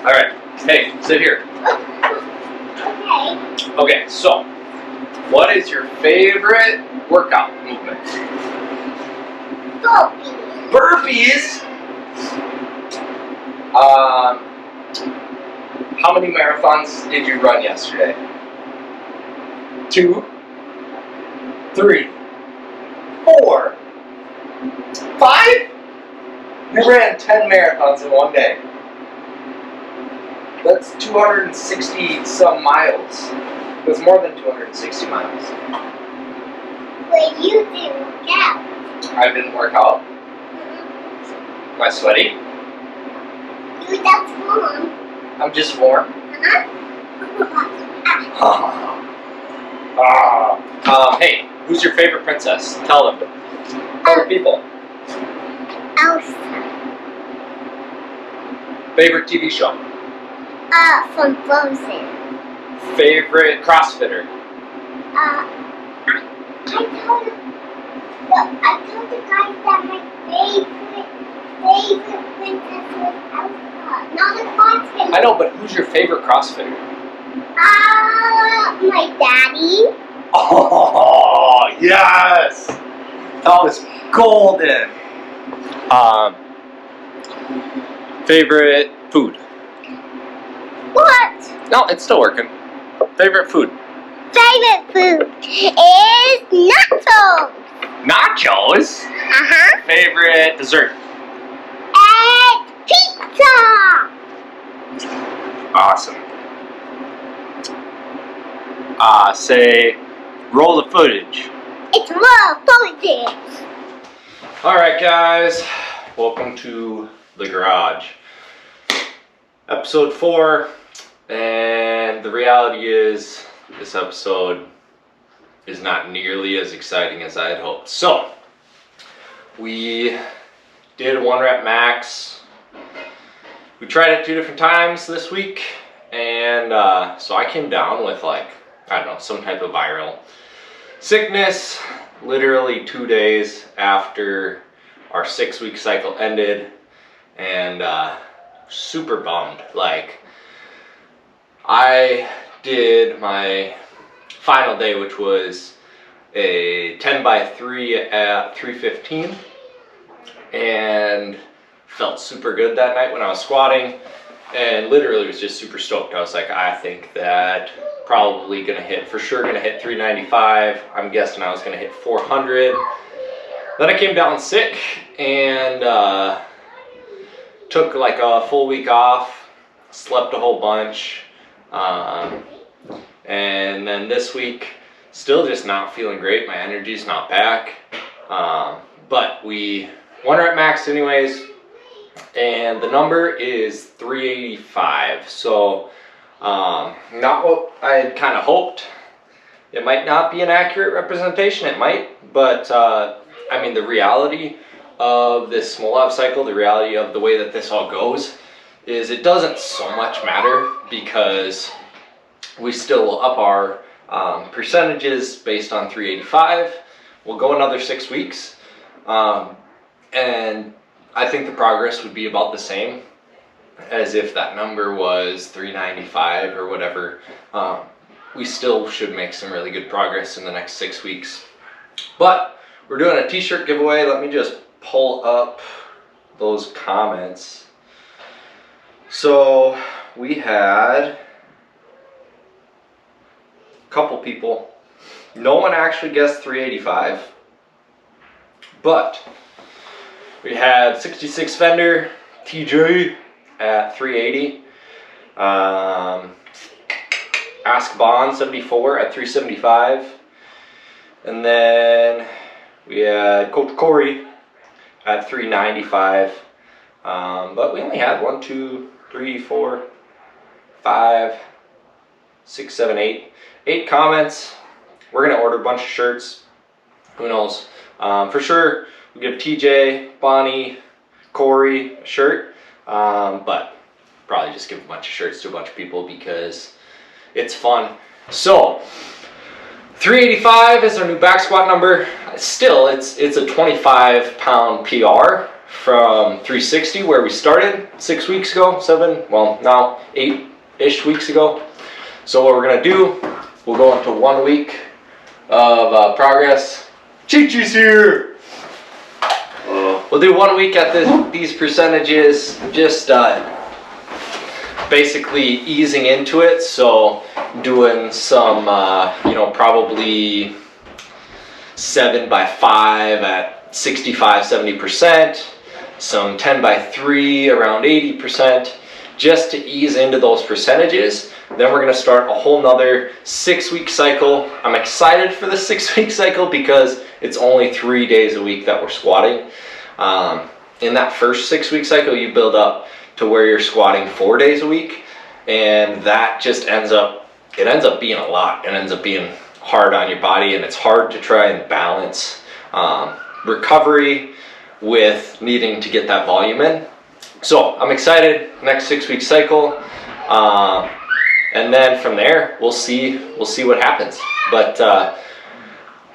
All right. Hey, sit here. Okay. Okay, so what is your favorite workout movement? Burpees. Burpees? How many marathons did you run yesterday? 2, 3, 4, 5? You ran 10 marathons in one day. That's 260 some miles. That's more than 260 miles. But you didn't work out. I didn't work out. Am I sweaty? You that's warm. I'm just warm. Hey, who's your favorite princess? Tell them. Tell the people. Elsa. Favorite TV show? From Frozen. Favorite CrossFitter? I told the guys that my favorite princess was Elsa, not a CrossFitter. I know, but who's your favorite CrossFitter? My daddy. Oh, yes! That was golden. Favorite food? What? No, it's still working. Favorite food? Favorite food is nachos. Nachos? Favorite dessert? And pizza. Awesome. Say, roll the footage. It's more footage. Alright guys, welcome to the garage. Episode 4, and the reality is this episode is not nearly as exciting as I had hoped. So, we did a 1 rep max. We tried it 2 different times this week, and so I came down with some type of viral sickness literally 2 days after our 6-week cycle ended, and super bummed. I did my final day, which was a 10 by 3 at 315, and felt super good that night when I was squatting, and literally was just super stoked. I was like, I think that probably for sure gonna hit 395. I'm guessing I was gonna hit 400. Then I came down sick and took like a full week off, slept a whole bunch, and then this week still just not feeling great. My energy's not back, but we 1 rep max anyways, and the number is 385. So not what I had kind of hoped. It might not be an accurate representation, it might, but I mean, the reality of this Smolov cycle, the reality of the way that this all goes, is it doesn't so much matter because we still will up our percentages based on 385. We'll go another 6 weeks, and I think the progress would be about the same as if that number was 395 or whatever. We still should make some really good progress in the next 6 weeks. But we're doing a t-shirt giveaway. Let me just pull up those comments. So we had a couple people. No one actually guessed 385, but we had 66 Fender TJ at 380. Ask Bond 74 at 375. And then we had Coach Corey at 395. But we only had 1, 2, 3, 4, 5, 6, 7, 8 comments. We're gonna order a bunch of shirts. Who knows? For sure, we give TJ, Bonnie, Corey a shirt, but probably just give a bunch of shirts to a bunch of people because it's fun. So 385 is our new back squat number. Still, it's a 25-pound PR from 360 where we started 6 weeks ago, now 8-ish weeks ago. So what we're gonna do, we'll go into 1 week of progress. Chi-Chi's here! We'll do 1 week at these percentages, just basically easing into it. So doing some, probably 7 by 5 at 65-70%, some 10 by 3 around 80%, just to ease into those percentages. Then we're gonna start a whole nother 6-week cycle. I'm excited for the 6-week cycle because it's only 3 days a week that we're squatting. In that first 6-week cycle, you build up to where you're squatting 4 days a week, and that just ends up being a lot. It ends up being hard on your body, and it's hard to try and balance recovery with needing to get that volume in. So I'm excited, next 6-week cycle, and then from there we'll see what happens. But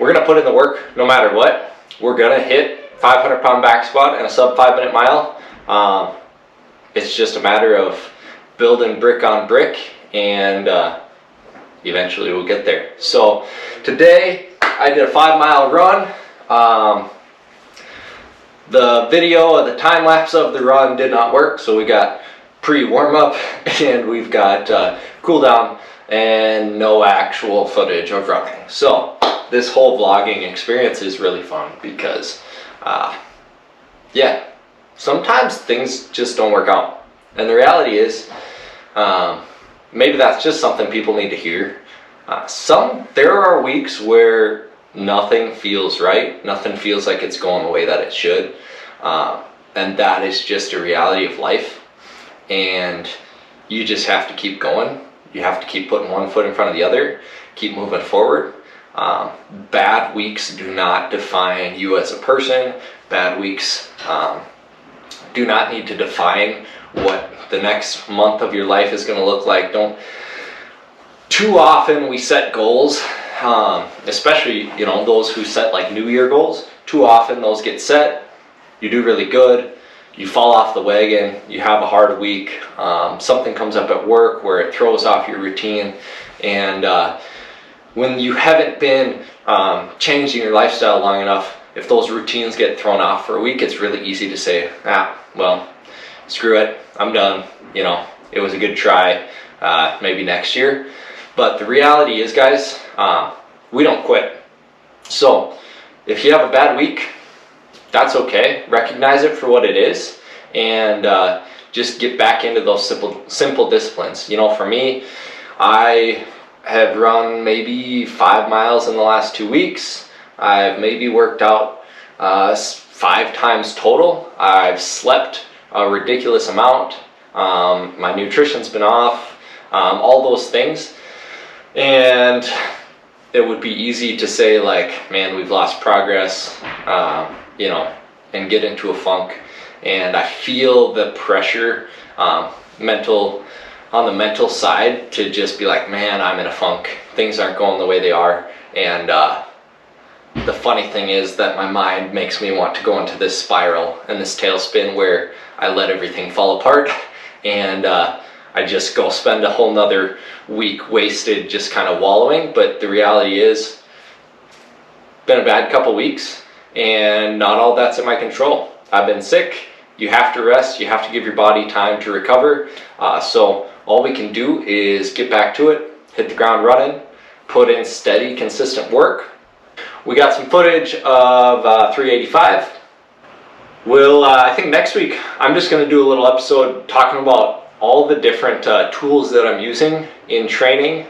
we're gonna put in the work no matter what. We're gonna hit 500-pound back squat and a sub 5-minute mile. It's just a matter of building brick on brick, and eventually we'll get there. So today I did a 5-mile run. The video, the time lapse of the run did not work, so we got pre-warm-up and we've got cool down and no actual footage of running. So this whole vlogging experience is really fun because sometimes things just don't work out, and the reality is maybe that's just something people need to hear. There are weeks where nothing feels right, nothing feels like it's going the way that it should, and that is just a reality of life, and you just have to keep going. You have to keep putting one foot in front of the other, keep moving forward. Bad weeks do not define you as a person. Bad weeks do not need to define what the next month of your life is going to look like. Too often we set goals, especially those who set like New Year goals. Too often those get set, you do really good, you fall off the wagon, you have a hard week, something comes up at work where it throws off your routine, and when you haven't been changing your lifestyle long enough, if those routines get thrown off for a week, it's really easy to say, well, screw it, I'm done, it was a good try, maybe next year. But the reality is, guys, we don't quit. So if you have a bad week, that's okay. Recognize it for what it is, and just get back into those simple disciplines. For me, I have run maybe 5 miles in the last 2 weeks. I've maybe worked out 5 times total. I've slept a ridiculous amount. My nutrition's been off, all those things. And it would be easy to say like, man, we've lost progress, and get into a funk. And I feel the pressure, on the mental side, to just be like, man, I'm in a funk. Things aren't going the way they are. And the funny thing is that my mind makes me want to go into this spiral and this tailspin where I let everything fall apart, and I just go spend a whole nother week wasted just kind of wallowing. But the reality is, been a bad couple weeks, and not all that's in my control. I've been sick. You have to rest. You have to give your body time to recover. So all we can do is get back to it, hit the ground running, put in steady, consistent work. We got some footage of 385. I think next week, I'm just going to do a little episode talking about all the different tools that I'm using in training,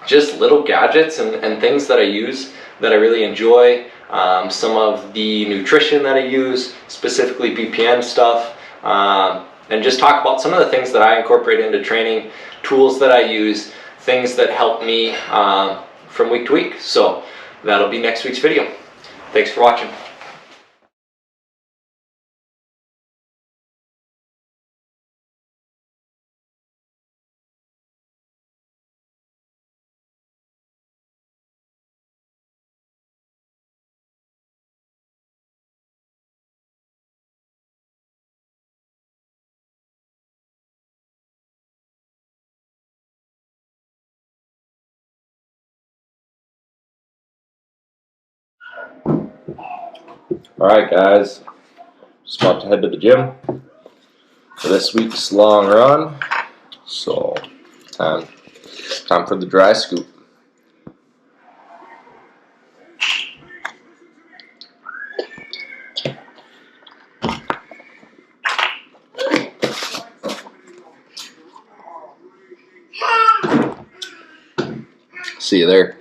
just little gadgets and things that I use that I really enjoy, some of the nutrition that I use, specifically BPN stuff, and just talk about some of the things that I incorporate into training, tools that I use, things that help me from week to week. So that'll be next week's video. Thanks for watching. Alright guys, just about to head to the gym for this week's long run. So, time for the dry scoop. See you there.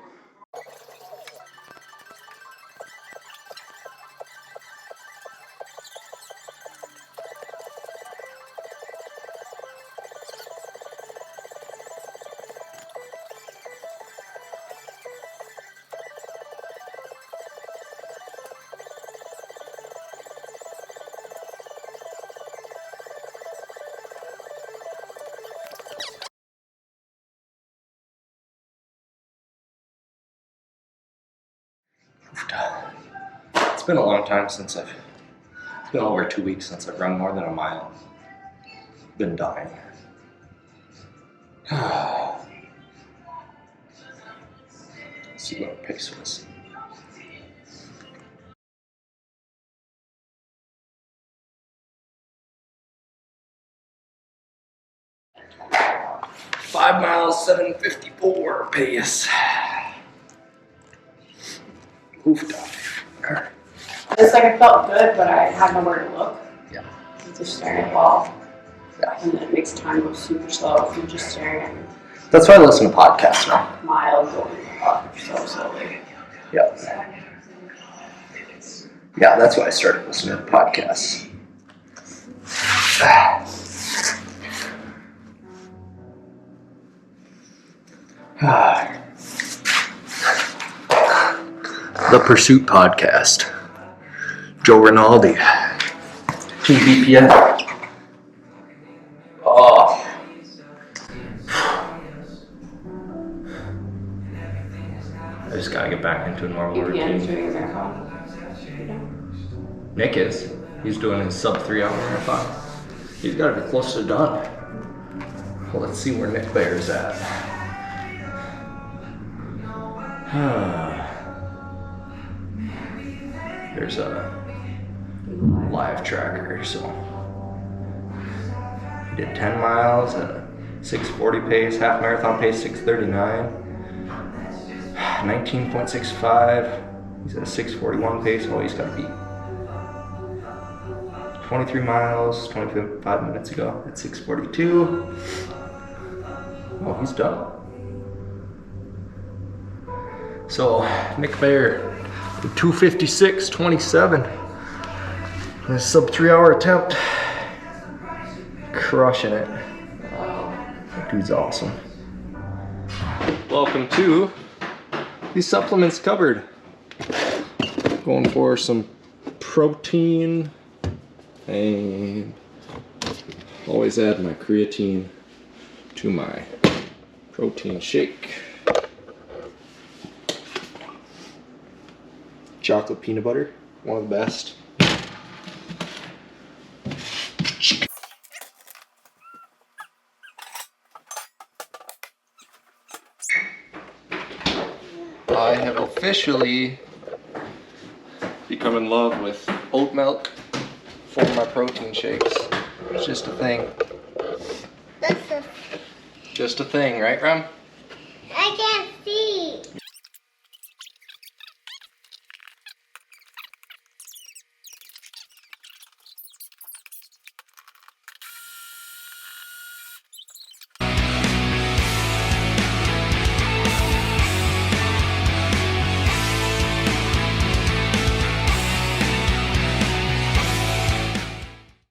It's been a long time since it's been over 2 weeks since I've run more than a mile. Been dying. Let's see what our pace was. Five miles, 7:54 pace. Oof, dive. It's like I felt good, but I had nowhere to look. Yeah. Just staring at the wall. Yeah. And it makes time go super slow if you're just staring at That's why I listen to podcasts now. miles going up so slowly. Yeah. Yeah, that's why I started listening to podcasts. The Pursuit Podcast. Joe Rinaldi. Team BPF. Oh. I just gotta get back into a normal BPN is routine. doing a marathon. Nick is. He's doing his sub 3 hour marathon. He's gotta be close to done. Well, let's see where Nick Bear's at. There's a live tracker, so he did 10 miles at a 6:40 pace, half marathon pace 6:39, 19.65. He's at a 6:41 pace. Oh, he's got to beat 23 miles 25 minutes ago at 6:42. Oh, he's done. So Nick Bear, 2:56.27. In a sub 3 hour attempt. Crushing it. That dude's awesome. Welcome to the supplements cupboard. Going for some protein and always add my creatine to my protein shake. Chocolate peanut butter, one of the best. I have officially become in love with oat milk for my protein shakes. It's just a thing. That's a. Just a thing, right, Ram? I can't see.